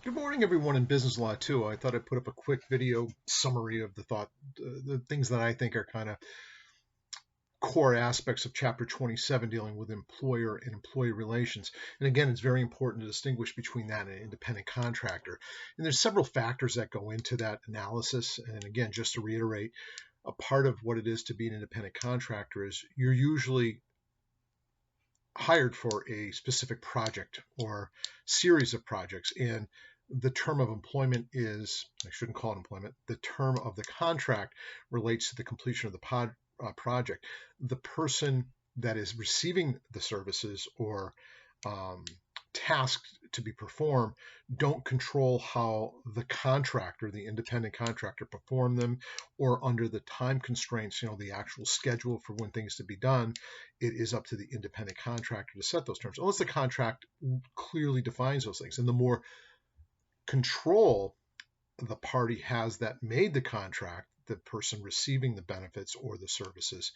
Good morning, everyone in Business Law 2. I thought I'd put up a quick video summary of the things that I think are kind of core aspects of Chapter 27 dealing with employer and employee relations. And again, it's very important to distinguish between that and an independent contractor. And there's several factors that go into that analysis. And again, just to reiterate, a part of what it is to be an independent contractor is you're usually hired for a specific project or series of projects. And the term of employment is, I shouldn't call it employment, the term of the contract relates to the completion of the project. The person that is receiving the services or tasks to be performed don't control how the contractor, the independent contractor, perform them, or under the time constraints, the actual schedule for when things to be done. It is up to the independent contractor to set those terms, unless the contract clearly defines those things. And the more control the party has that made the contract, the person receiving the benefits or the services,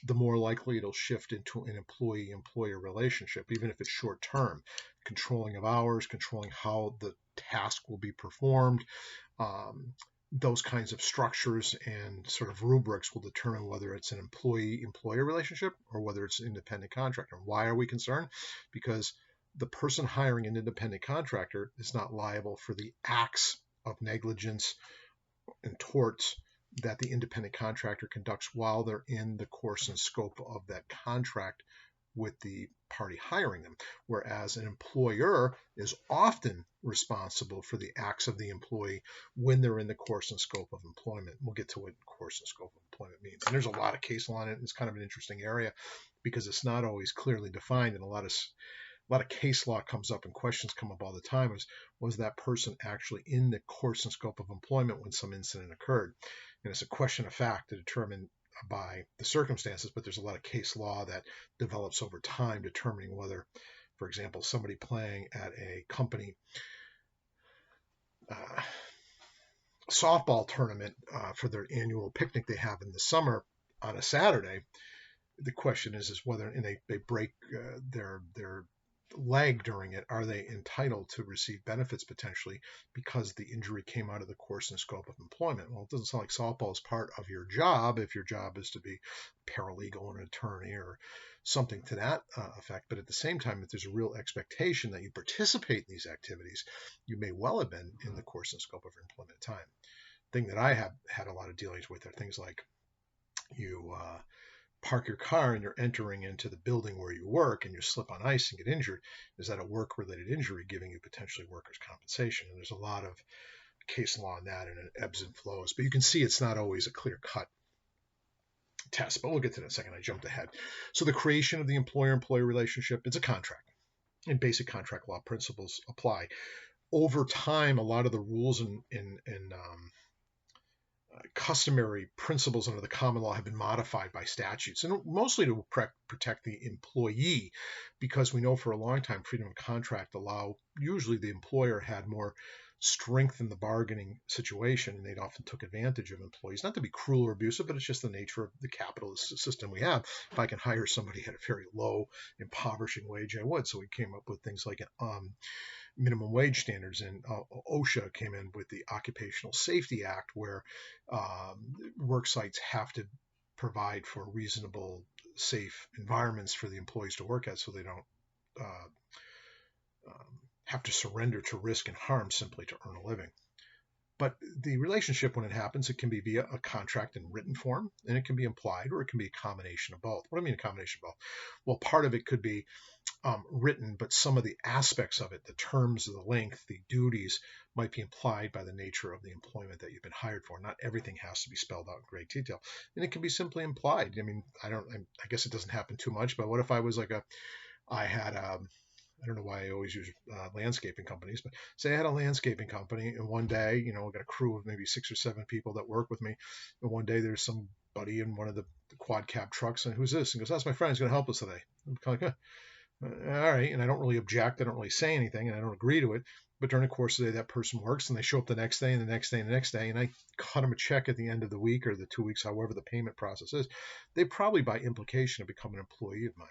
the more likely it'll shift into an employee-employer relationship, even if it's short-term. Controlling of hours, controlling how the task will be performed, those kinds of structures and sort of rubrics will determine whether it's an employee-employer relationship or whether it's an independent contractor. Why are we concerned? Because the person hiring an independent contractor is not liable for the acts of negligence and torts that the independent contractor conducts while they're in the course and scope of that contract with the party hiring them, whereas an employer is often responsible for the acts of the employee when they're in the course and scope of employment. We'll get to what course and scope of employment means. And there's a lot of case law in it. It's kind of an interesting area because it's not always clearly defined, and a lot of case law comes up and questions come up all the time was that person actually in the course and scope of employment when some incident occurred? And it's a question of fact to determine by the circumstances, but there's a lot of case law that develops over time determining whether, for example, somebody playing at a company softball tournament for their annual picnic they have in the summer on a Saturday, the question is whether, and they break their leg during it, are they entitled to receive benefits potentially because the injury came out of the course and scope of employment? Well, it doesn't sound like softball is part of your job if your job is to be paralegal or an attorney or something to that effect. But at the same time, if there's a real expectation that you participate in these activities, you may well have been in the course and scope of your employment time. The thing that I have had a lot of dealings with are things like you park your car and you're entering into the building where you work and you slip on ice and get injured. Is that a work-related injury giving you potentially workers' compensation? And there's a lot of case law on that, and it ebbs and flows. But you can see it's not always a clear-cut test. But we'll get to that in a second. I jumped ahead. So the creation of the employer-employee relationship, it's a contract. And basic contract law principles apply. Over time, a lot of the rules and customary principles under the common law have been modified by statutes, and mostly to protect the employee, because we know for a long time freedom of contract usually the employer had more strength in the bargaining situation, and they'd often took advantage of employees, not to be cruel or abusive, but it's just the nature of the capitalist system we have. If I can hire somebody at a very low, impoverishing wage, I would. So we came up with things like minimum wage standards, and OSHA came in with the Occupational Safety Act, where work sites have to provide for reasonable, safe environments for the employees to work at, so they don't have to surrender to risk and harm simply to earn a living. But the relationship, when it happens, it can be via a contract in written form, and it can be implied, or it can be a combination of both. What do I mean a combination of both? Well, part of it could be written, but some of the aspects of it, the terms, the length, the duties, might be implied by the nature of the employment that you've been hired for. Not everything has to be spelled out in great detail, and it can be simply implied. I mean, I guess it doesn't happen too much, but what if I was like I don't know why I always use landscaping companies, but say I had a landscaping company, and one day, I got a crew of maybe 6 or 7 people that work with me, and one day there's somebody in one of the quad cab trucks, and who's this? And goes, that's my friend, he's going to help us today. I'm kind of like, all right, and I don't really object, I don't really say anything, and I don't agree to it, but during the course of the day, that person works, and they show up the next day, and the next day, and the next day, and I cut them a check at the end of the week or the 2 weeks, however the payment process is. They probably, by implication, have become an employee of mine.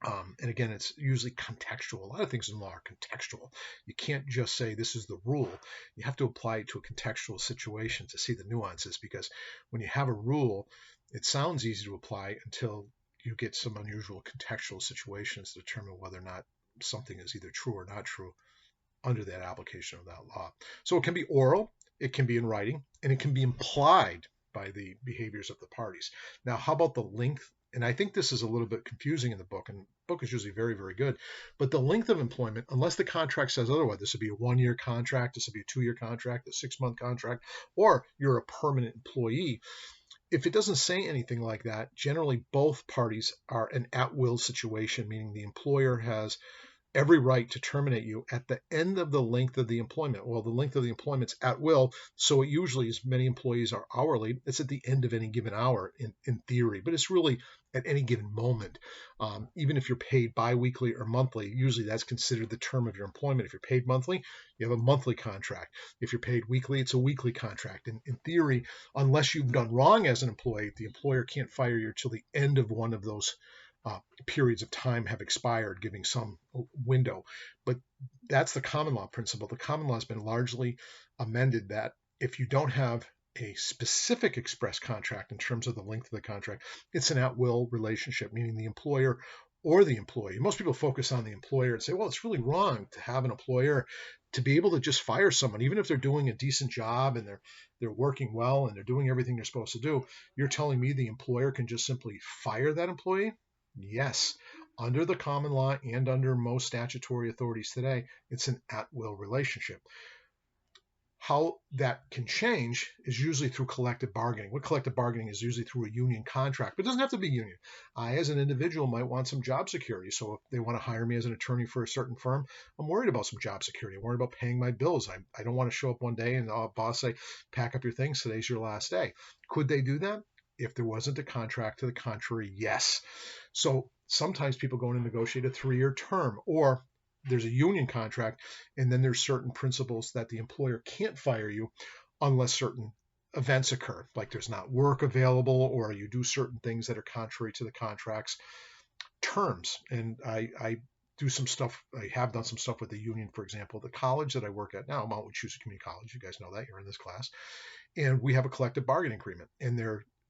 And again, it's usually contextual. A lot of things in law are contextual. You can't just say this is the rule. You have to apply it to a contextual situation to see the nuances, because when you have a rule, it sounds easy to apply until you get some unusual contextual situations to determine whether or not something is either true or not true under that application of that law. So it can be oral, it can be in writing, and it can be implied by the behaviors of the parties. Now, how about the length? And I think this is a little bit confusing in the book, and the book is usually very, very good. But the length of employment, unless the contract says otherwise, this would be a 1-year contract, this would be a 2-year contract, a 6-month contract, or you're a permanent employee. If it doesn't say anything like that, generally both parties are an at-will situation, meaning the employer has every right to terminate you at the end of the length of the employment. Well, the length of the employment's at will, so it usually is, many employees are hourly. It's at the end of any given hour in theory, but it's really at any given moment. Even if you're paid biweekly or monthly, usually that's considered the term of your employment. If you're paid monthly, you have a monthly contract. If you're paid weekly, it's a weekly contract. In theory, unless you've done wrong as an employee, the employer can't fire you till the end of one of those periods of time have expired, giving some window. But that's the common law principle. The common law has been largely amended that if you don't have a specific express contract in terms of the length of the contract, it's an at-will relationship, meaning the employer or the employee. Most people focus on the employer and say, well, it's really wrong to have an employer to be able to just fire someone, even if they're doing a decent job and they're working well and they're doing everything they're supposed to do. You're telling me the employer can just simply fire that employee? Yes, under the common law and under most statutory authorities today, it's an at-will relationship. How that can change is usually through collective bargaining. What collective bargaining is usually through a union contract, but it doesn't have to be union. I, as an individual, might want some job security. So if they want to hire me as an attorney for a certain firm, I'm worried about some job security. I'm worried about paying my bills. I don't want to show up one day and boss say, pack up your things, today's your last day. Could they do that? If there wasn't a contract to the contrary, yes. So sometimes people go in and negotiate a 3-year term, or there's a union contract, and then there's certain principles that the employer can't fire you unless certain events occur, like there's not work available, or you do certain things that are contrary to the contract's terms. And I do some stuff, I have done some stuff with the union. For example, the college that I work at now, Mount Wachusett Community College, you guys know that, you're in this class, and we have a collective bargaining agreement, and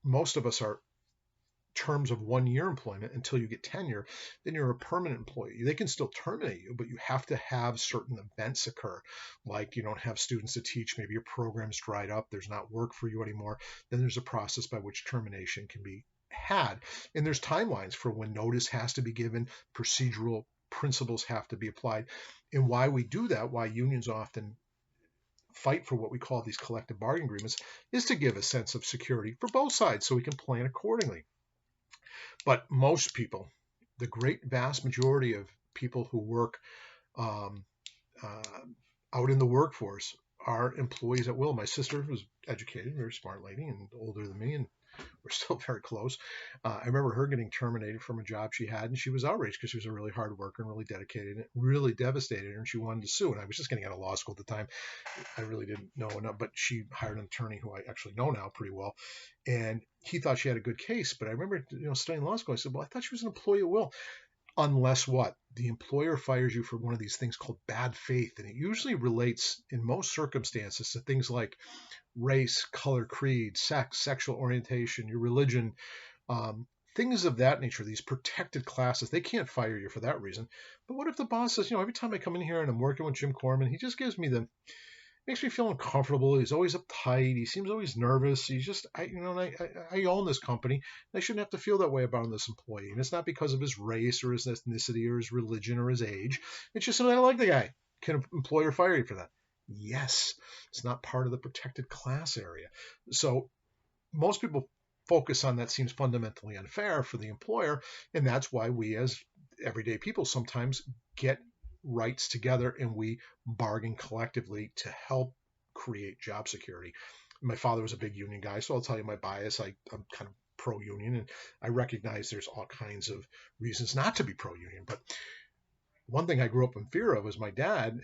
most of us are terms of 1-year employment until you get tenure. Then you're a permanent employee. They can still terminate you, but you have to have certain events occur, like you don't have students to teach, maybe your program's dried up, there's not work for you anymore. Then there's a process by which termination can be had, and there's timelines for when notice has to be given, procedural principles have to be applied. And why we do that, why unions often fight for what we call these collective bargaining agreements, is to give a sense of security for both sides so we can plan accordingly. But most people, the great vast majority of people who work um, out in the workforce, are employees at will. My sister was educated, very smart lady, and older than me, and we're still very close. I remember her getting terminated from a job she had, and she was outraged because she was a really hard worker and really dedicated. And it really devastated her, and she wanted to sue. And I was just getting out of law school at the time. I really didn't know enough, but she hired an attorney who I actually know now pretty well, and he thought she had a good case. But I remember, studying law school, I said, well, I thought she was an employee at will. Unless what? The employer fires you for one of these things called bad faith. And it usually relates, in most circumstances, to things like race, color, creed, sex, sexual orientation, your religion, things of that nature, these protected classes. They can't fire you for that reason. But what if the boss says, every time I come in here and I'm working with Jim Corman, he just makes me feel uncomfortable. He's always uptight. He seems always nervous. He's just, I own this company. I shouldn't have to feel that way about this employee. And it's not because of his race or his ethnicity or his religion or his age. It's just that I don't like the guy. Can an employer fire you for that? Yes. It's not part of the protected class area. So most people focus on that seems fundamentally unfair for the employer. And that's why we as everyday people sometimes get rights together and we bargain collectively to help create job security. My father was a big union guy, so I'll tell you my bias. I'm kind of pro-union, and I recognize there's all kinds of reasons not to be pro-union, but one thing I grew up in fear of was my dad,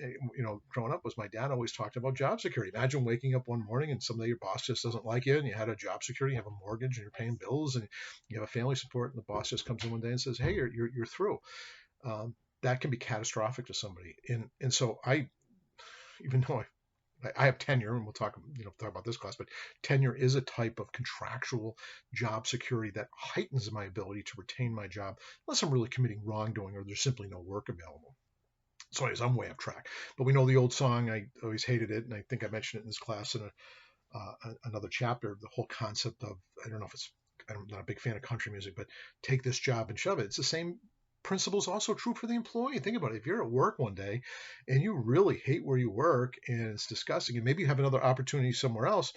growing up was my dad always talked about job security. Imagine waking up one morning and someday your boss just doesn't like you and you had a job security, you have a mortgage and you're paying bills and you have a family support and the boss just comes in one day and says, hey, you're through. That can be catastrophic to somebody. And so even though I have tenure, and we'll talk about this class, but tenure is a type of contractual job security that heightens my ability to retain my job unless I'm really committing wrongdoing or there's simply no work available. So anyways, I'm way off track. But we know the old song, I always hated it, and I think I mentioned it in this class in another chapter, the whole concept of, I'm not a big fan of country music, but take this job and shove it. It's the same principle is also true for the employee. Think about it. If you're at work one day and you really hate where you work and it's disgusting, and maybe you have another opportunity somewhere else,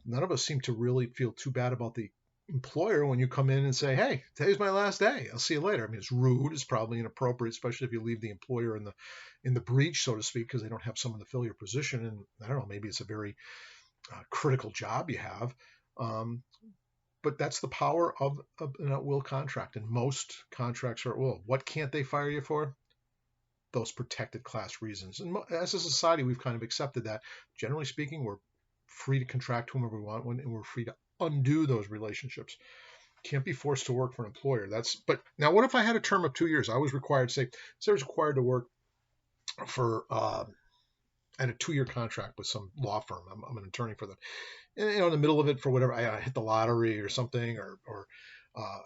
none of us seem to really feel too bad about the employer when you come in and say, hey, today's my last day. I'll see you later. I mean, it's rude. It's probably inappropriate, especially if you leave the employer in the breach, so to speak, because they don't have someone to fill your position. And I don't know, maybe it's a very critical job you have. But that's the power of an at-will contract, and most contracts are at will. What can't they fire you for? Those protected class reasons. And as a society, we've kind of accepted that. Generally speaking, we're free to contract whomever we want, and we're free to undo those relationships. Can't be forced to work for an employer. But now, what if I had a term of 2 years? I was required, say I was required to work for I had a 2-year contract with some law firm. I'm an attorney for them. And, in the middle of it, for whatever, I hit the lottery or something, or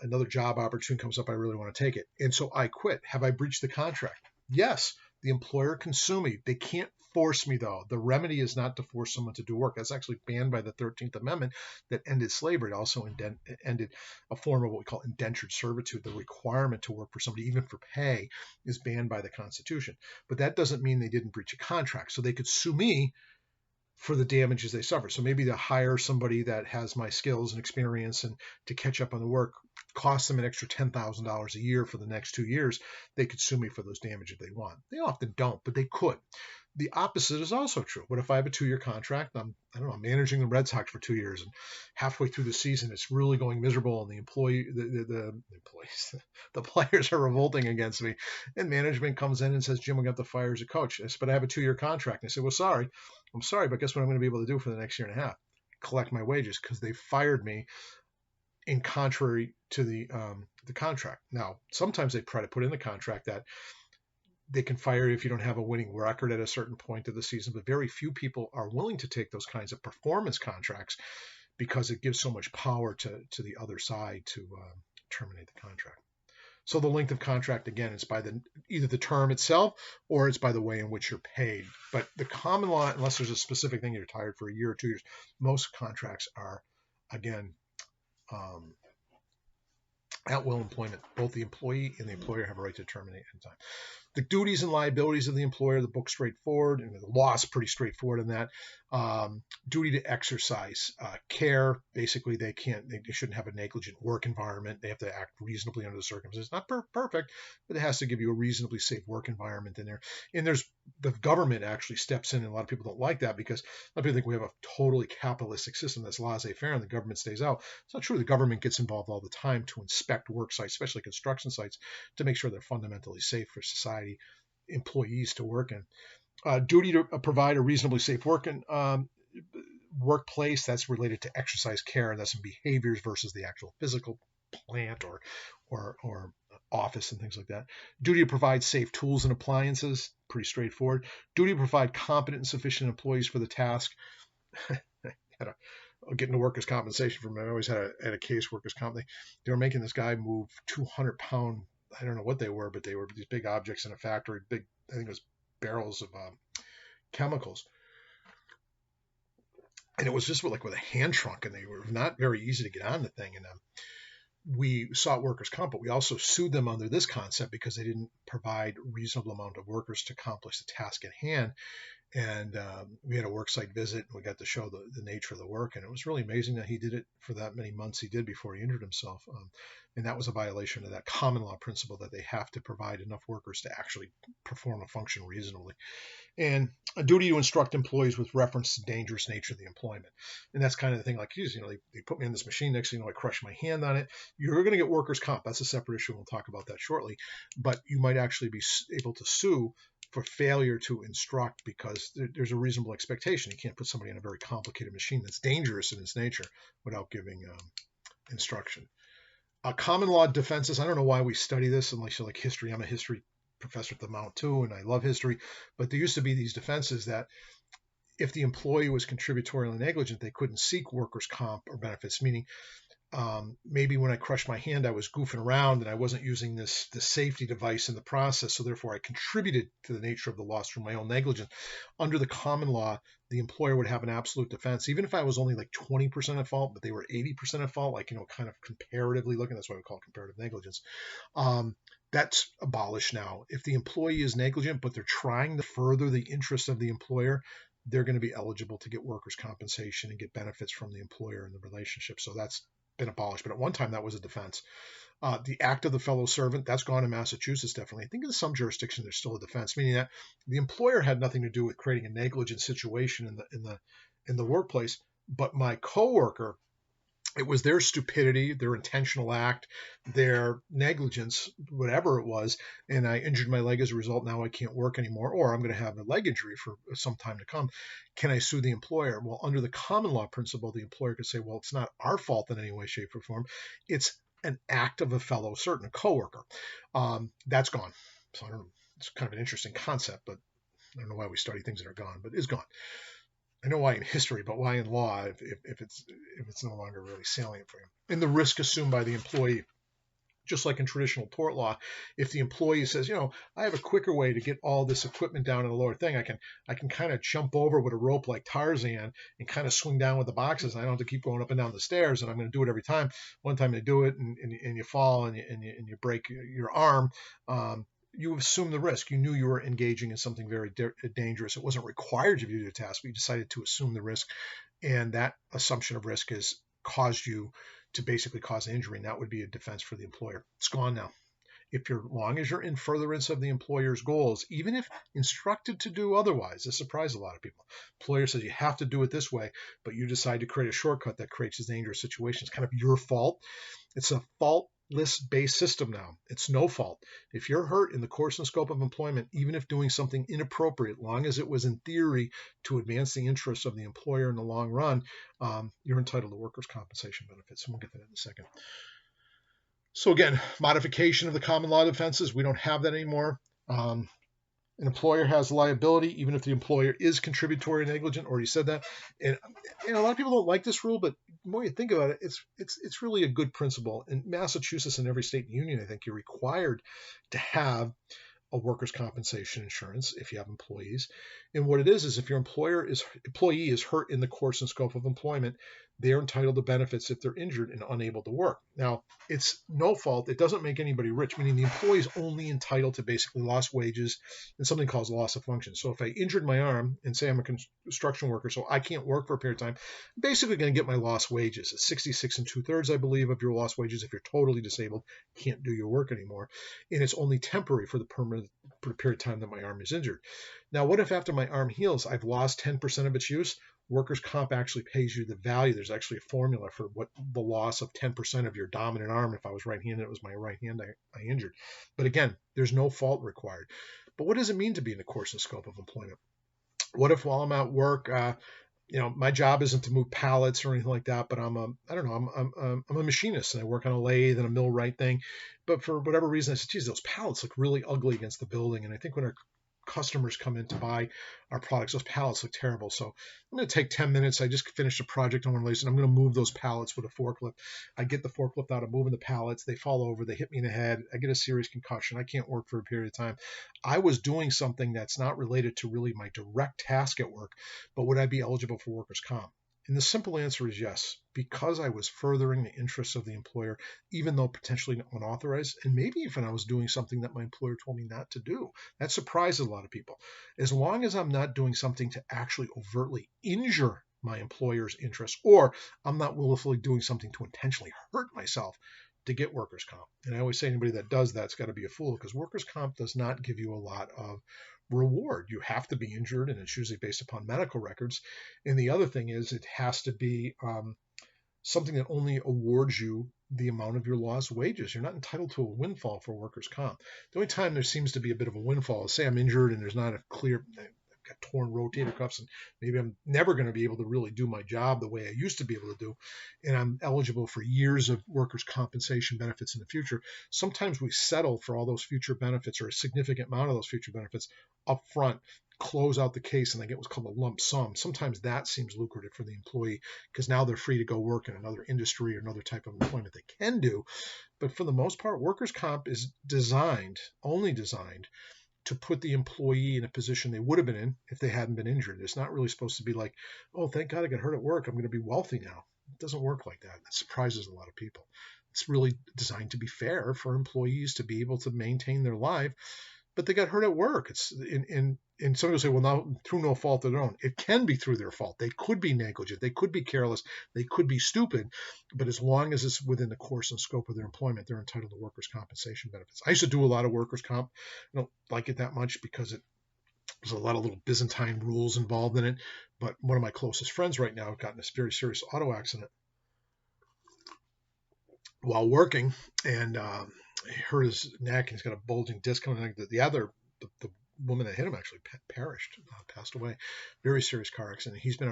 another job opportunity comes up, I really want to take it. And so I quit. Have I breached the contract? Yes, the employer can sue me. They can't force me, though. The remedy is not to force someone to do work. That's actually banned by the 13th Amendment that ended slavery. It also ended a form of what we call indentured servitude. The requirement to work for somebody, even for pay, is banned by the Constitution. But that doesn't mean they didn't breach a contract. So they could sue me for the damages they suffer. So maybe to hire somebody that has my skills and experience and to catch up on the work costs them an extra $10,000 a year for the next 2 years. They could sue me for those damages if they want. They often don't, but they could. The opposite is also true. What if I have a 2-year contract? I'm managing the Red Sox for 2 years, and halfway through the season, it's really going miserable, and the players are revolting against me, and management comes in and says, "Jim, we got to fire as a coach." I said, "But I have a 2-year contract." And I said, "Well, I'm sorry, but guess what I'm going to be able to do for the next year and a half? Collect my wages because they fired me in contrary to the contract." Now, sometimes they try to put in the contract that they can fire you if you don't have a winning record at a certain point of the season, but very few people are willing to take those kinds of performance contracts because it gives so much power to the other side to terminate the contract. So the length of contract, again, is by either the term itself or it's by the way in which you're paid. But the common law, unless there's a specific thing you're retired for a year or 2 years, most contracts are, again, at will employment. Both the employee and the employer have a right to terminate at time. The duties and liabilities of the employer, the book's straightforward, and the law is pretty straightforward in that. Duty to exercise care. Basically, they shouldn't have a negligent work environment. They have to act reasonably under the circumstances. Not perfect, but it has to give you a reasonably safe work environment in there. And the government actually steps in, and a lot of people don't like that because a lot of people think we have a totally capitalistic system that's laissez-faire and the government stays out. It's not true. The government gets involved all the time to inspect work sites, especially construction sites, to make sure they're fundamentally safe for society employees to work in. Duty to provide a reasonably safe workplace. That's related to exercise care, and that's in behaviors versus the actual physical plant or office and things like that. Duty to provide safe tools and appliances. Pretty straightforward. Duty to provide competent and sufficient employees for the task. Getting to workers' compensation from I always had a case workers' comp. They were making this guy move 200-pound, I don't know what they were, but they were these big objects in a factory, I think it was barrels of chemicals. And it was just with a hand trunk, and they were not very easy to get on the thing. And we sought workers' comp, but we also sued them under this concept because they didn't provide a reasonable amount of workers to accomplish the task at hand. And we had a work site visit, and we got to show the nature of the work, and it was really amazing that he did it for that many months he did before he injured himself. And that was a violation of that common law principle that they have to provide enough workers to actually perform a function reasonably, and a duty to instruct employees with reference to the dangerous nature of the employment. And that's kind of the thing, like, geez, they put me on this machine, next thing you know, I crush my hand on it. You're going to get workers' comp. That's a separate issue. We'll talk about that shortly. But you might actually be able to sue for failure to instruct, because there's a reasonable expectation. You can't put somebody on a very complicated machine that's dangerous in its nature without giving instruction. Common law defenses. I don't know why we study this unless you like history. I'm a history professor at the Mount too, and I love history. But there used to be these defenses that if the employee was contributory negligent, they couldn't seek workers' comp or benefits, meaning maybe when I crushed my hand, I was goofing around and I wasn't using the safety device in the process, so therefore I contributed to the nature of the loss through my own negligence. Under the common law, the employer would have an absolute defense, even if I was only like 20% at fault, but they were 80% at fault, like, kind of comparatively looking. That's why we call it comparative negligence. That's abolished now. If the employee is negligent, but they're trying to further the interest of the employer, they're going to be eligible to get workers' compensation and get benefits from the employer in the relationship. So that's been abolished, but at one time that was a defense. The act of the fellow servant, that's gone in Massachusetts, definitely. I think in some jurisdictions there's still a defense, meaning that the employer had nothing to do with creating a negligent situation in the workplace, but my coworker, it was their stupidity, their intentional act, their negligence, whatever it was, and I injured my leg as a result. Now I can't work anymore, or I'm going to have a leg injury for some time to come. Can I sue the employer? Well, under the common law principle, the employer could say, well, it's not our fault in any way, shape, or form. It's an act of a fellow servant, a coworker. That's gone. So I don't know. It's kind of an interesting concept, but I don't know why we study things that are gone, but it's gone. I know why in history, but why in law if it's no longer really salient for you. And the risk assumed by the employee, just like in traditional tort law, if the employee says, I have a quicker way to get all this equipment down in the lower thing, I can kind of jump over with a rope like Tarzan and kind of swing down with the boxes. I don't have to keep going up and down the stairs, and I'm going to do it every time. One time they do it, and you fall and you break your arm. You assume the risk. You knew you were engaging in something very dangerous. It wasn't required of you to do the task, but you decided to assume the risk. And that assumption of risk has caused you to basically cause an injury. And that would be a defense for the employer. It's gone now. If you're long as you're in furtherance of the employer's goals, even if instructed to do otherwise, this surprises a lot of people. Employer says you have to do it this way, but you decide to create a shortcut that creates a dangerous situation. It's kind of your fault. It's a faultless-based system now. It's no fault. If you're hurt in the course and scope of employment, even if doing something inappropriate, long as it was in theory to advance the interests of the employer in the long run, you're entitled to workers' compensation benefits. And we'll get to that in a second. So again, modification of the common law defenses. We don't have that anymore. An employer has liability even if the employer is contributory negligent. Already said that. And a lot of people don't like this rule, but the more you think about it, it's really a good principle. In Massachusetts and every state in the union, I think you're required to have a workers' compensation insurance if you have employees. And what it is if your employee is hurt in the course and scope of employment, they're entitled to benefits if they're injured and unable to work. Now, it's no fault. It doesn't make anybody rich, meaning the employee is only entitled to basically lost wages and something called loss of function. So if I injured my arm and say I'm a construction worker, so I can't work for a period of time, I'm basically going to get my lost wages. It's 66 2/3, I believe, of your lost wages if you're totally disabled, can't do your work anymore. And it's only temporary for the period of time that my arm is injured. Now, what if after my arm heals, I've lost 10% of its use? Workers' comp actually pays you the value. There's actually a formula for what the loss of 10% of your dominant arm. If I was right-handed, it was my right hand I injured. But again, there's no fault required. But what does it mean to be in the course and scope of employment? What if while I'm at work, my job isn't to move pallets or anything like that, but I'm a machinist and I work on a lathe and a millwright thing. But for whatever reason, I said, geez, those pallets look really ugly against the building. And I think when our customers come in to buy our products, those pallets look terrible. So I'm going to take 10 minutes. I just finished a project on one of these, and I'm going to move those pallets with a forklift. I get the forklift out, I'm moving the pallets. They fall over. They hit me in the head. I get a serious concussion. I can't work for a period of time. I was doing something that's not related to really my direct task at work, but would I be eligible for workers' comp? And the simple answer is yes, because I was furthering the interests of the employer, even though potentially unauthorized, and maybe even I was doing something that my employer told me not to do. That surprises a lot of people. As long as I'm not doing something to actually overtly injure my employer's interests, or I'm not willfully doing something to intentionally hurt myself to get workers' comp. And I always say anybody that does that's got to be a fool, because workers' comp does not give you a lot of reward. You have to be injured, and it's usually based upon medical records. And the other thing is, it has to be something that only awards you the amount of your lost wages. You're not entitled to a windfall for workers' comp. The only time there seems to be a bit of a windfall is, say I'm injured and there's not a clear, I've got torn rotator cuffs, and maybe I'm never going to be able to really do my job the way I used to be able to do, and I'm eligible for years of workers' compensation benefits in the future. Sometimes we settle for all those future benefits, or a significant amount of those future benefits, up front, close out the case, and they get what's called a lump sum. Sometimes that seems lucrative for the employee, because now they're free to go work in another industry or another type of employment they can do. But for the most part, workers' comp is only designed to put the employee in a position they would have been in if they hadn't been injured. It's not really supposed to be like, oh, thank God I got hurt at work, I'm going to be wealthy now. It doesn't work like that. It surprises a lot of people. It's really designed to be fair for employees to be able to maintain their life, but they got hurt at work. It's and somebody will say, well, now through no fault of their own. It can be through their fault. They could be negligent. They could be careless. They could be stupid. But as long as it's within the course and scope of their employment, they're entitled to workers' compensation benefits. I used to do a lot of workers' comp. I don't like it that much because there's a lot of little Byzantine rules involved in it. But one of my closest friends right now got in a very serious auto accident while working, and he hurt his neck, and he's got a bulging disc coming in. The woman that hit him actually perished, passed away. Very serious car accident. He's been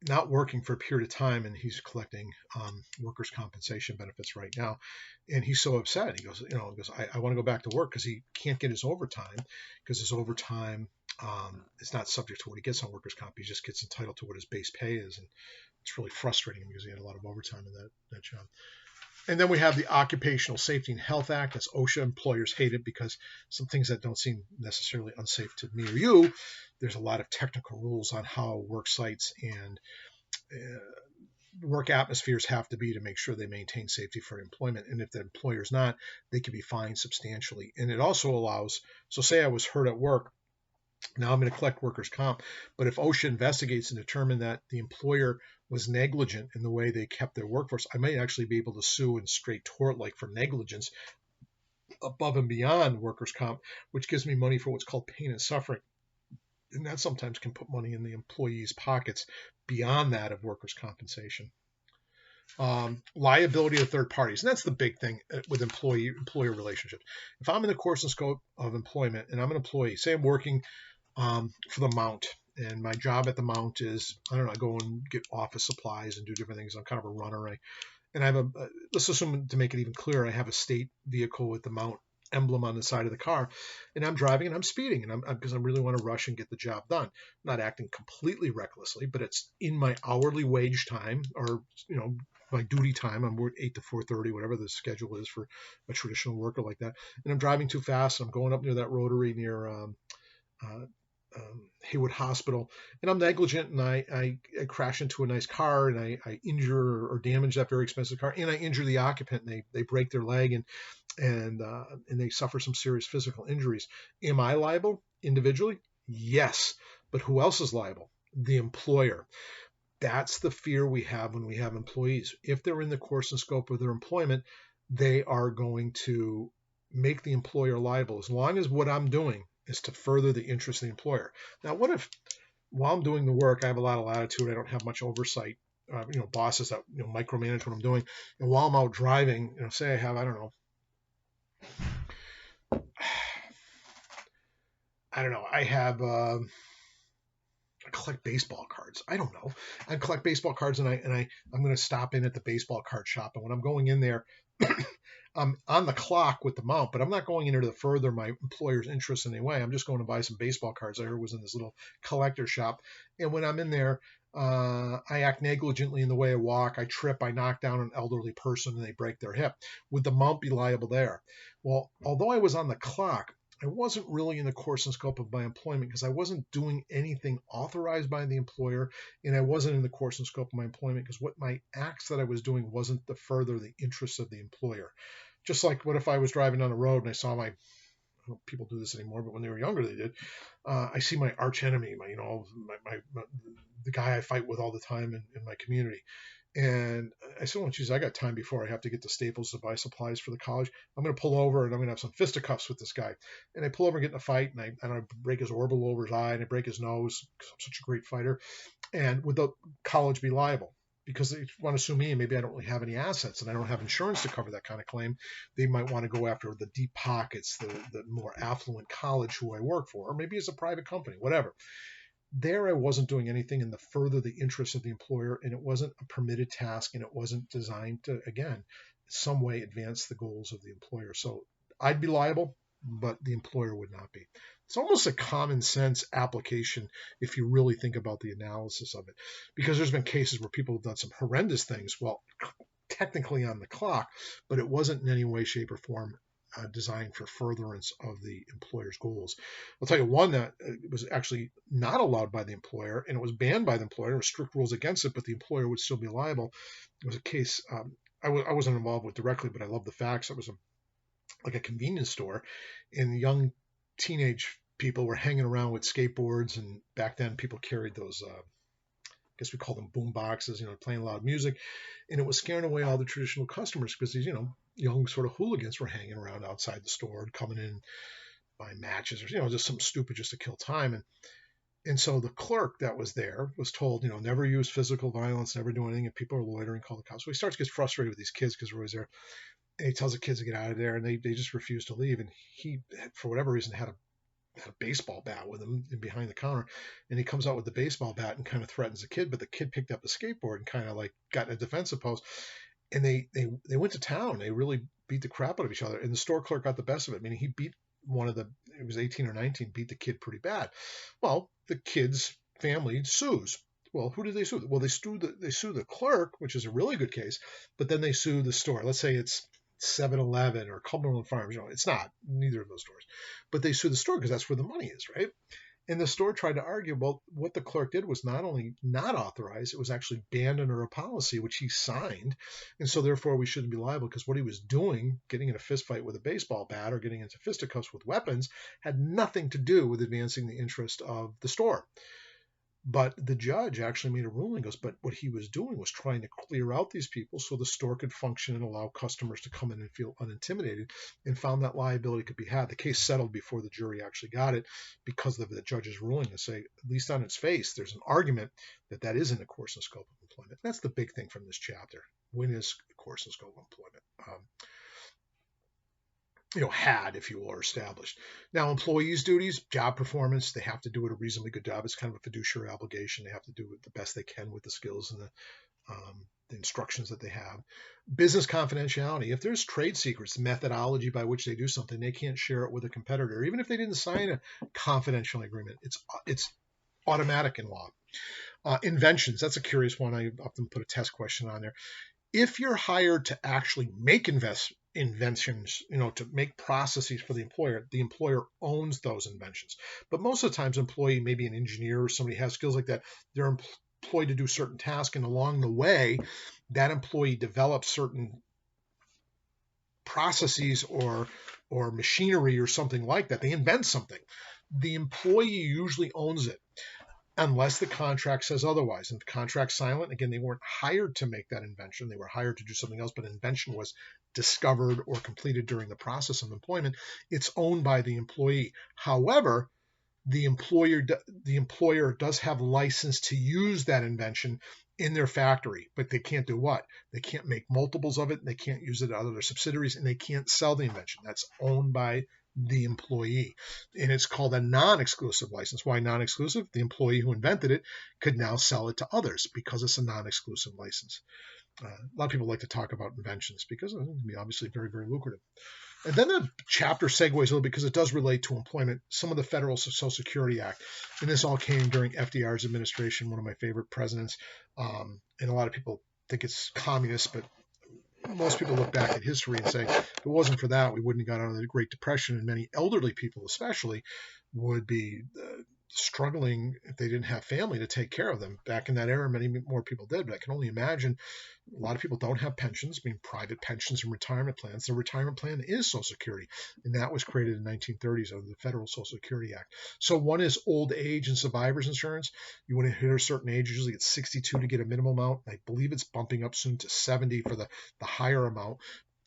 not working for a period of time, and he's collecting workers' compensation benefits right now. And he's so upset. He goes, I want to go back to work, because he can't get his overtime, because his overtime is not subject to what he gets on workers' comp. He just gets entitled to what his base pay is, and it's really frustrating him because he had a lot of overtime in that job. And then we have the Occupational Safety and Health Act. That's OSHA. Employers hate it because some things that don't seem necessarily unsafe to me or you, there's a lot of technical rules on how work sites and work atmospheres have to be to make sure they maintain safety for employment. And if the employer's not, they can be fined substantially. And it also allows, so say I was hurt at work, now I'm going to collect workers' comp. But if OSHA investigates and determine that the employer was negligent in the way they kept their workforce, I might actually be able to sue in straight tort, like for negligence, above and beyond workers' comp, which gives me money for what's called pain and suffering. And that sometimes can put money in the employee's pockets beyond that of workers' compensation. Liability of third parties. And that's the big thing with employer relationships. If I'm in the course and scope of employment and I'm an employee, say I'm working for the Mount, and my job at the Mount is, I don't know, I go and get office supplies and do different things. I'm kind of a runner. And I have let's assume, to make it even clearer, I have a state vehicle with the Mount emblem on the side of the car, and I'm driving and I'm speeding, and because I really want to rush and get the job done. I'm not acting completely recklessly, but it's in my hourly wage time, or my duty time. I'm 8 to 4:30, whatever the schedule is for a traditional worker like that. And I'm driving too fast, and I'm going up near that rotary near Haywood Hospital, and I'm negligent, and I crash into a nice car, and I injure or damage that very expensive car, and I injure the occupant, and they break their leg, and they suffer some serious physical injuries. Am I liable individually? Yes. But who else is liable? The employer. That's the fear we have when we have employees. If they're in the course and scope of their employment, they are going to make the employer liable, as long as what I'm doing is to further the interest of the employer. Now, what if while I'm doing the work, I have a lot of latitude, I don't have much oversight, bosses that micromanage what I'm doing, and while I'm out driving, say I have, I don't know, I collect baseball cards. I don't know. I collect baseball cards, and I'm going to stop in at the baseball card shop. And when I'm going in there, I'm on the clock with the Mount, but I'm not going in there to further my employer's interest in any way. I'm just going to buy some baseball cards. I heard was in this little collector shop. And when I'm in there, I act negligently in the way I walk. I trip. I knock down an elderly person, and they break their hip. Would the Mount be liable there? Well, although I was on the clock, I wasn't really in the course and scope of my employment because I wasn't doing anything authorized by the employer, and I wasn't in the course and scope of my employment because what my acts that I was doing wasn't to further the interests of the employer. Just like what if I was driving down the road and I saw my, I don't know if people do this anymore, but when they were younger they did. I see my arch enemy, the guy I fight with all the time in my community. And I said, well, geez, I got time before I have to get to Staples to buy supplies for the college. I'm going to pull over and I'm going to have some fisticuffs with this guy. And I pull over and get in a fight, and I break his orbital over his eye, and I break his nose because I'm such a great fighter. And would the college be liable? Because they want to sue me, and maybe I don't really have any assets and I don't have insurance to cover that kind of claim. They might want to go after the deep pockets, the more affluent college who I work for, or maybe it's a private company, whatever. There I wasn't doing anything in the further the interests of the employer, and it wasn't a permitted task, and it wasn't designed to, again, some way advance the goals of the employer. So I'd be liable, but the employer would not be. It's almost a common sense application if you really think about the analysis of it, because there's been cases where people have done some horrendous things, well, technically on the clock, but it wasn't in any way, shape, or form designed for furtherance of the employer's goals. I'll tell you one that was actually not allowed by the employer, and it was banned by the employer. There were strict rules against it, but the employer would still be liable. It was a case I wasn't involved with directly, but I love the facts. It was like a convenience store, and young teenage people were hanging around with skateboards, and back then people carried those. I guess we call them boom boxes, playing loud music, and it was scaring away all the traditional customers because these, young sort of hooligans were hanging around outside the store and coming in buying matches or just something stupid just to kill time. And so the clerk that was there was told, never use physical violence, never do anything. If people are loitering, call the cops. So he starts to get frustrated with these kids because they're always there. And he tells the kids to get out of there, and they just refuse to leave. And he, for whatever reason, had a baseball bat with him behind the counter, and he comes out with the baseball bat and kind of threatens the kid, but the kid picked up the skateboard and kind of like got in a defensive pose, and they went to town. They really beat the crap out of each other, and the store clerk got the best of it. Meaning he beat it was 18 or 19, beat the kid pretty bad. Well, the kid's family sues. Well, who did they sue? Well, they sue the clerk, which is a really good case, but then they sue the store. Let's say it's 7-Eleven or Cumberland Farms. It's not neither of those stores, but they sue the store because that's where the money is, right? And the store tried to argue, well, what the clerk did was not only not authorized, it was actually banned under a policy which he signed, and so therefore we shouldn't be liable because what he was doing, getting in a fist fight with a baseball bat or getting into fisticuffs with weapons, had nothing to do with advancing the interest of the store. But the judge actually made a ruling, goes, but what he was doing was trying to clear out these people so the store could function and allow customers to come in and feel unintimidated, and found that liability could be had. The case settled before the jury actually got it because of the judge's ruling to say, at least on its face, there's an argument that that is in the course and scope of employment. That's the big thing from this chapter. When is the course and scope of employment? Had, if you will, or established. Now, employees' duties, job performance, they have to do it a reasonably good job. It's kind of a fiduciary obligation. They have to do it the best they can with the skills and the instructions that they have. Business confidentiality. If there's trade secrets, methodology by which they do something, they can't share it with a competitor. Even if they didn't sign a confidential agreement, it's automatic in law. Inventions, that's a curious one. I often put a test question on there. If you're hired to actually make inventions, to make processes for the employer owns those inventions. But most of the times, employee, maybe an engineer or somebody has skills like that, they're employed to do certain tasks, and along the way, that employee develops certain processes or machinery or something like that. They invent something. The employee usually owns it, unless the contract says otherwise. And if the contract's silent, again, they weren't hired to make that invention. They were hired to do something else, but invention was discovered or completed during the process of employment. It's owned by the employee. However, the employer does have license to use that invention in their factory, but they can't do what? They can't make multiples of it. They can't use it at other subsidiaries, and they can't sell the invention. That's owned by the employee, and it's called a non-exclusive license. Why non-exclusive? The employee who invented it could now sell it to others because it's a non-exclusive license. A lot of people like to talk about inventions because it can be obviously very, very lucrative. And then the chapter segues a little bit because it does relate to employment, some of the federal Social Security Act. And this all came during FDR's administration, one of my favorite presidents. And a lot of people think it's communist, but most people look back at history and say, if it wasn't for that, we wouldn't have got out of the Great Depression, and many elderly people especially would be struggling if they didn't have family to take care of them. Back in that era, many more people did, but I can only imagine a lot of people don't have pensions, I mean private pensions and retirement plans. The retirement plan is Social Security, and that was created in the 1930s under the Federal Social Security Act. So one is old age and survivor's insurance. You want to hit a certain age, usually it's 62 to get a minimum amount. I believe it's bumping up soon to 70 for the higher amount.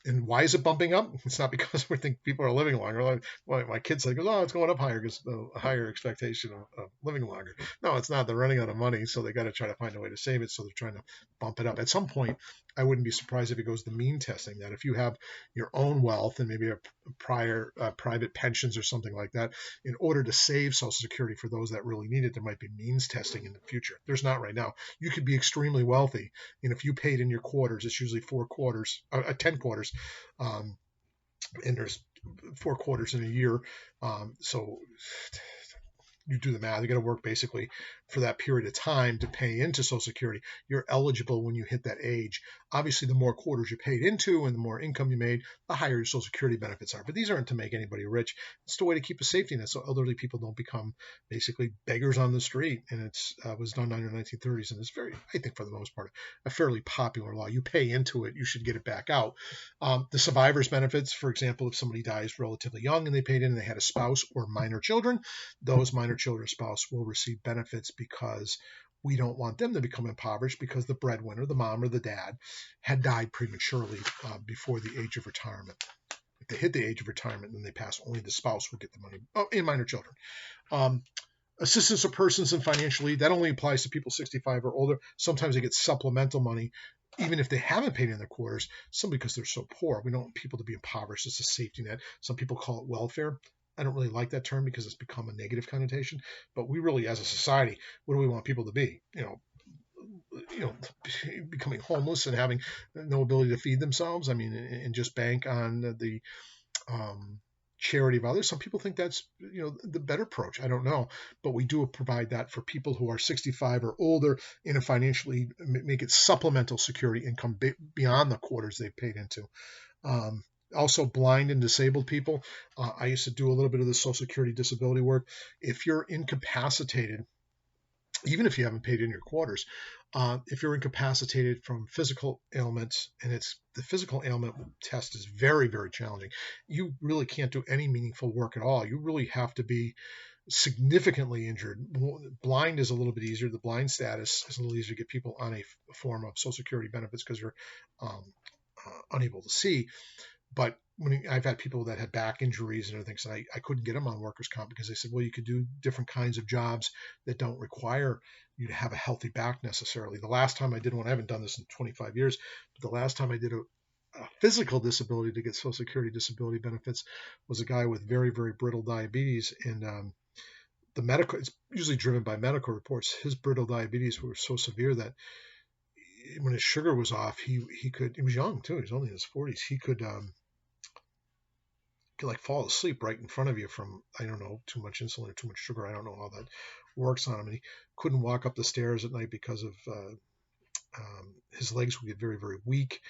And why is it bumping up? It's not because we think people are living longer. Like my kids say, oh, it's going up higher because a higher expectation of living longer. No, it's not. They're running out of money, so they got to try to find a way to save it. So they're trying to bump it up. At some point, I wouldn't be surprised if it goes to mean testing. That if you have your own wealth and maybe a prior private pensions or something like that, in order to save Social Security for those that really need it, there might be means testing in the future. There's not right now. You could be extremely wealthy, and if you paid in your quarters, it's usually 4 quarters, 10 quarters. And there's 4 quarters in a year. So you do the math, you got to work basically for that period of time to pay into Social Security. You're eligible when you hit that age. Obviously, the more quarters you paid into and the more income you made, the higher your Social Security benefits are. But these aren't to make anybody rich. It's the way to keep a safety net so elderly people don't become basically beggars on the street. And it was done in the 1930s, and it's very, I think for the most part, a fairly popular law. You pay into it, you should get it back out. The survivor's benefits, for example, if somebody dies relatively young and they paid in and they had a spouse or minor children, those minor children's spouse will receive benefits because we don't want them to become impoverished because the breadwinner, the mom or the dad, had died prematurely before the age of retirement. If they hit the age of retirement and then they pass, only the spouse would get the money. In minor children. Assistance of persons in financial aid, that only applies to people 65 or older. Sometimes they get supplemental money, even if they haven't paid in their quarters, simply because they're so poor. We don't want people to be impoverished. It's a safety net. Some people call it welfare. I don't really like that term because it's become a negative connotation. But we really, as a society, what do we want people to be? Becoming homeless and having no ability to feed themselves. I mean, and just bank on the charity of others. Some people think that's the better approach. I don't know, but we do provide that for people who are 65 or older in a financially make it supplemental security income beyond the quarters they've paid into. Also, blind and disabled people. I used to do a little bit of the Social Security disability work. If you're incapacitated, even if you haven't paid in your quarters, if you're incapacitated from physical ailments, and the physical ailment test is very, very challenging. You really can't do any meaningful work at all. You really have to be significantly injured. Blind is a little bit easier. The blind status is a little easier to get people on a form of Social Security benefits because you're unable to see. But I've had people that had back injuries and other things, and I couldn't get them on workers' comp because they said, well, you could do different kinds of jobs that don't require you to have a healthy back necessarily. The last time I did one, I haven't done this in 25 years, but the last time I did a physical disability to get Social Security disability benefits was a guy with very, very brittle diabetes. And it's usually driven by medical reports. His brittle diabetes were so severe that when his sugar was off, he was young too. He was only in his 40s. He could like fall asleep right in front of you from, I don't know, too much insulin or too much sugar. I don't know how that works on him. And he couldn't walk up the stairs at night because of his legs would get very, very weak.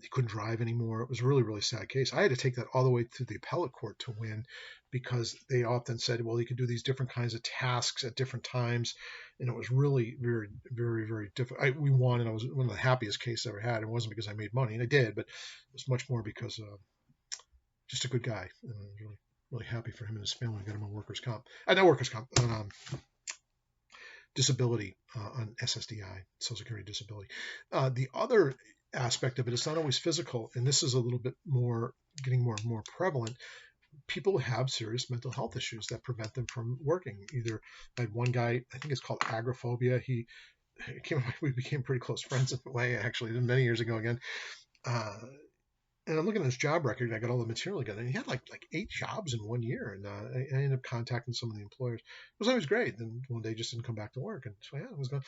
He couldn't drive anymore. It was a really, really sad case. I had to take that all the way to the appellate court to win because they often said, well, you could do these different kinds of tasks at different times. And it was really very, very, very difficult. We won, and I was one of the happiest cases I ever had. It wasn't because I made money, and I did, but it was much more because just a good guy. And I was really, really happy for him and his family. Got him on workers' comp. Not workers' comp, disability on SSDI, Social Security disability. The other aspect of it, it's not always physical, and this is a little bit more, getting more and more prevalent. People have serious mental health issues that prevent them from working. Either I had one guy, I think it's called agoraphobia. We became pretty close friends in a way, actually, many years ago again. And I'm looking at his job record, and I got all the material together, and he had like 8 jobs in 1 year. And I ended up contacting some of the employers. It was always great. Then one day just didn't come back to work. And so, it was gone.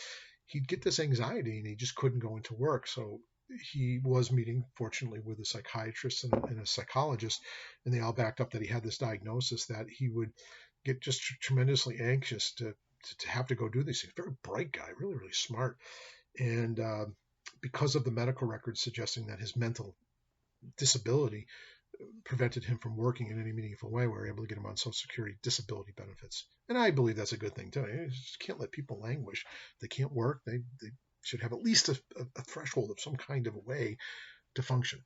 He'd get this anxiety, and he just couldn't go into work. So he was meeting, fortunately, with a psychiatrist and a psychologist, and they all backed up that he had this diagnosis that he would get just tremendously anxious to have to go do these things. Very bright guy, really, really smart. And because of the medical records suggesting that his mental disability prevented him from working in any meaningful way, we were able to get him on Social Security disability benefits. And I believe that's a good thing too. You just can't let people languish. They can't work. They should have at least a threshold of some kind of a way to function.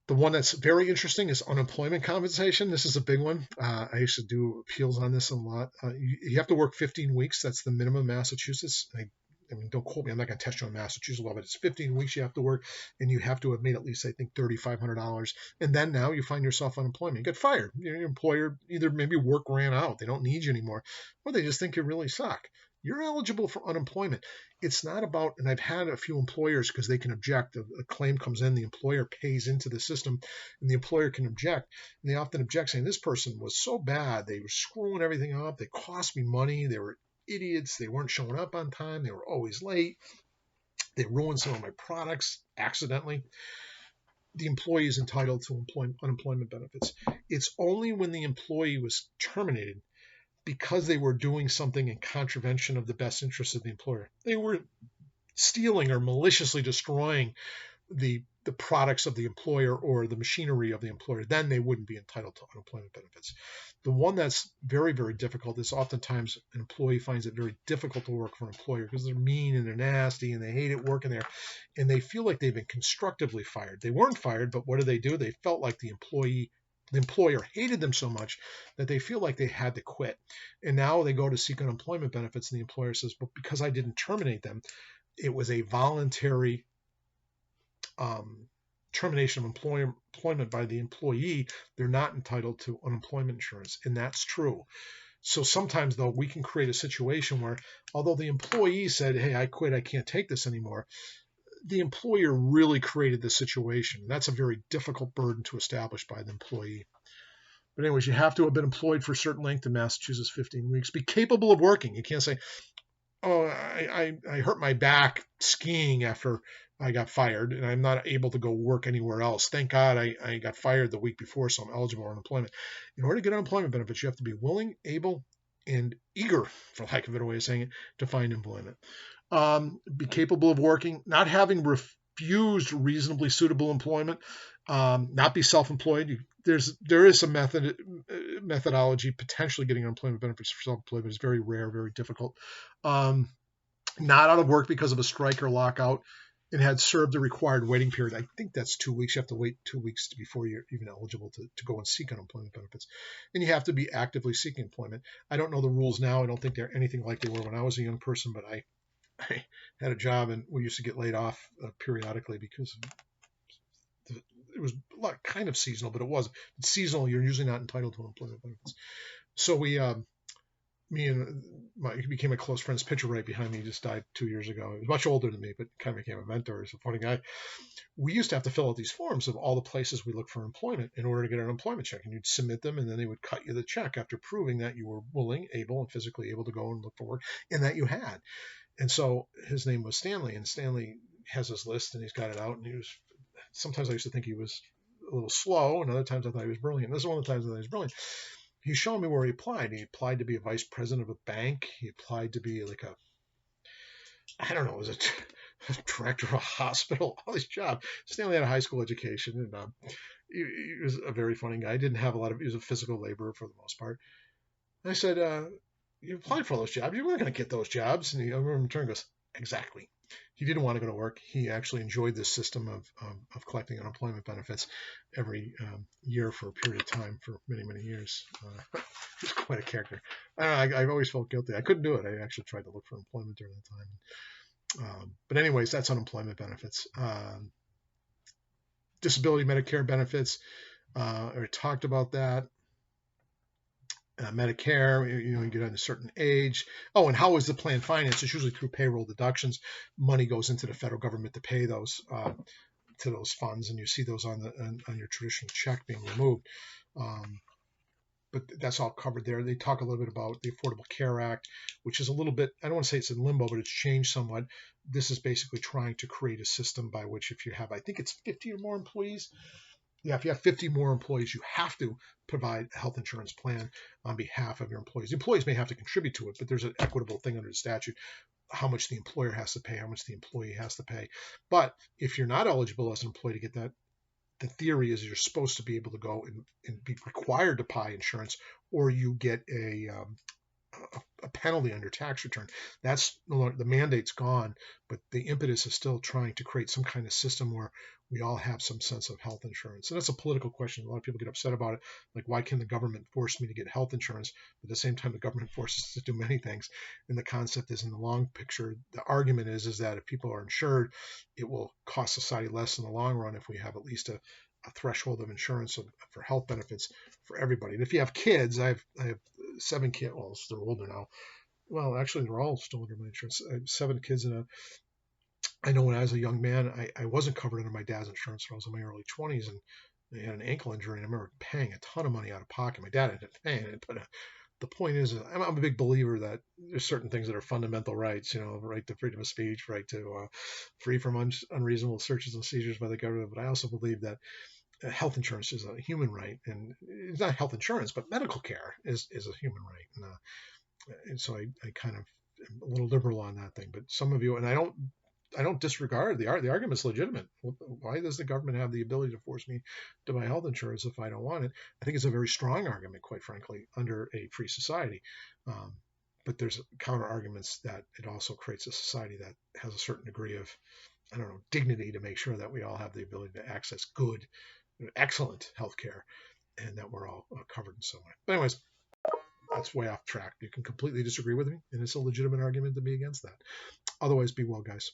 The one that's very interesting is unemployment compensation. This is a big one. I used to do appeals on this a lot. You have to work 15 weeks. That's the minimum in Massachusetts. I mean, don't quote me. I'm not going to test you on Massachusetts law, but it's 15 weeks you have to work, and you have to have made at least, I think, $3,500. And then now you find yourself unemployment. You get fired. Your employer either maybe work ran out, they don't need you anymore, or they just think you really suck. You're eligible for unemployment. It's not about, and I've had a few employers because they can object. A claim comes in, the employer pays into the system, and the employer can object. And they often object saying, this person was so bad. They were screwing everything up. They cost me money. They were idiots. They weren't showing up on time. They were always late. They ruined some of my products accidentally. The employee is entitled to unemployment benefits. It's only when the employee was terminated because they were doing something in contravention of the best interests of the employer. They were stealing or maliciously destroying the products of the employer or the machinery of the employer. Then they wouldn't be entitled to unemployment benefits. The one that's very, very difficult is oftentimes an employee finds it very difficult to work for an employer because they're mean and they're nasty and they hate it working there, and they feel like they've been constructively fired. They weren't fired, but what do? They felt like the employer hated them so much that they feel like they had to quit. And now they go to seek unemployment benefits, and the employer says, but because I didn't terminate them, it was a voluntary termination of employment by the employee, they're not entitled to unemployment insurance. And that's true. So sometimes, though, we can create a situation where, although the employee said, hey, I quit, I can't take this anymore, the employer really created the situation. That's a very difficult burden to establish by the employee. But anyways, you have to have been employed for a certain length in Massachusetts, 15 weeks. Be capable of working. You can't say, oh, I hurt my back skiing after I got fired and I'm not able to go work anywhere else. Thank God I got fired the week before, so I'm eligible for unemployment. In order to get unemployment benefits, you have to be willing, able, and eager, for lack of a better way of saying it, to find employment. Be capable of working, not having refused reasonably suitable employment, not be self-employed. There is some methodology potentially getting unemployment benefits for self-employed, but it's very rare, very difficult. Not out of work because of a strike or lockout, and had served the required waiting period. I think that's 2 weeks. You have to wait 2 weeks before you're even eligible to go and seek unemployment benefits. And you have to be actively seeking employment. I don't know the rules now. I don't think they're anything like they were when I was a young person, but I had a job and we used to get laid off periodically because it was kind of seasonal, but it was. It's seasonal. You're usually not entitled to unemployment benefits. So me and he became a close friend. His pitcher right behind me, he just died 2 years ago. He was much older than me, but kind of became a mentor. He's a funny guy. We used to have to fill out these forms of all the places we look for employment in order to get an employment check. And you'd submit them, and then they would cut you the check after proving that you were willing, able, and physically able to go and look for work, and that you had. And so his name was Stanley, and Stanley has his list, and he's got it out. And sometimes I used to think he was a little slow, and other times I thought he was brilliant. This is one of the times I thought he was brilliant. He's showing me where he applied. He applied to be a vice president of a bank. He applied to be like I don't know, was a director of a hospital, all these jobs. Stanley had a high school education, and he was a very funny guy. He was a physical laborer for the most part. And I said, you applied for all those jobs. You weren't going to get those jobs. And he in turn goes, exactly. He didn't want to go to work. He actually enjoyed this system of collecting unemployment benefits every year for a period of time for many, many years. He's quite a character. I've always felt guilty. I couldn't do it. I actually tried to look for employment during that time. But anyways, that's unemployment benefits. Disability Medicare benefits. I talked about that. Medicare, you get at a certain age. Oh, and how is the plan financed? It's usually through payroll deductions. Money goes into the federal government to pay those to those funds, and you see those on your traditional check being removed. But that's all covered there. They talk a little bit about the Affordable Care Act, which is a little bit, I don't want to say it's in limbo, but it's changed somewhat. This is basically trying to create a system by which if you have, I think it's 50 or more employees. Yeah, if you have 50 more employees, you have to provide a health insurance plan on behalf of your employees. The employees may have to contribute to it, but there's an equitable thing under the statute. how much the employer has to pay, how much the employee has to pay. But if you're not eligible as an employee to get that, the theory is you're supposed to be able to go and be required to buy insurance, or you get a penalty on your tax return. That's no longer, the mandate's gone, but the impetus is still trying to create some kind of system where we all have some sense of health insurance. And that's a political question. A lot of people get upset about it. Like, why can the government force me to get health insurance? But at the same time, the government forces us to do many things. And the concept is, in the long picture, the argument is that if people are insured, it will cost society less in the long run if we have at least a threshold of insurance for health benefits for everybody. And if you have kids, I have 7 kids. Well, they're older now. Well, actually, they're all still under my insurance. I have 7 kids, and I know when I was a young man, I wasn't covered under my dad's insurance when I was in my early 20s, and I had an ankle injury, and I remember paying a ton of money out of pocket. My dad ended up paying it, but the point is, I'm a big believer that there's certain things that are fundamental rights, right to freedom of speech, right to free from unreasonable searches and seizures by the government. But I also believe that health insurance is a human right, and it's not health insurance, but medical care is a human right. And so I kind of am a little liberal on that thing. But some of you, and I don't disregard the argument's legitimate. Why does the government have the ability to force me to buy health insurance if I don't want it? I think it's a very strong argument, quite frankly, under a free society. But there's counter arguments that it also creates a society that has a certain degree of, I don't know, dignity to make sure that we all have the ability to access good, excellent health care, and that we're all covered in some way. But anyways, that's way off track. You can completely disagree with me, and it's a legitimate argument to be against that. Otherwise, be well, guys.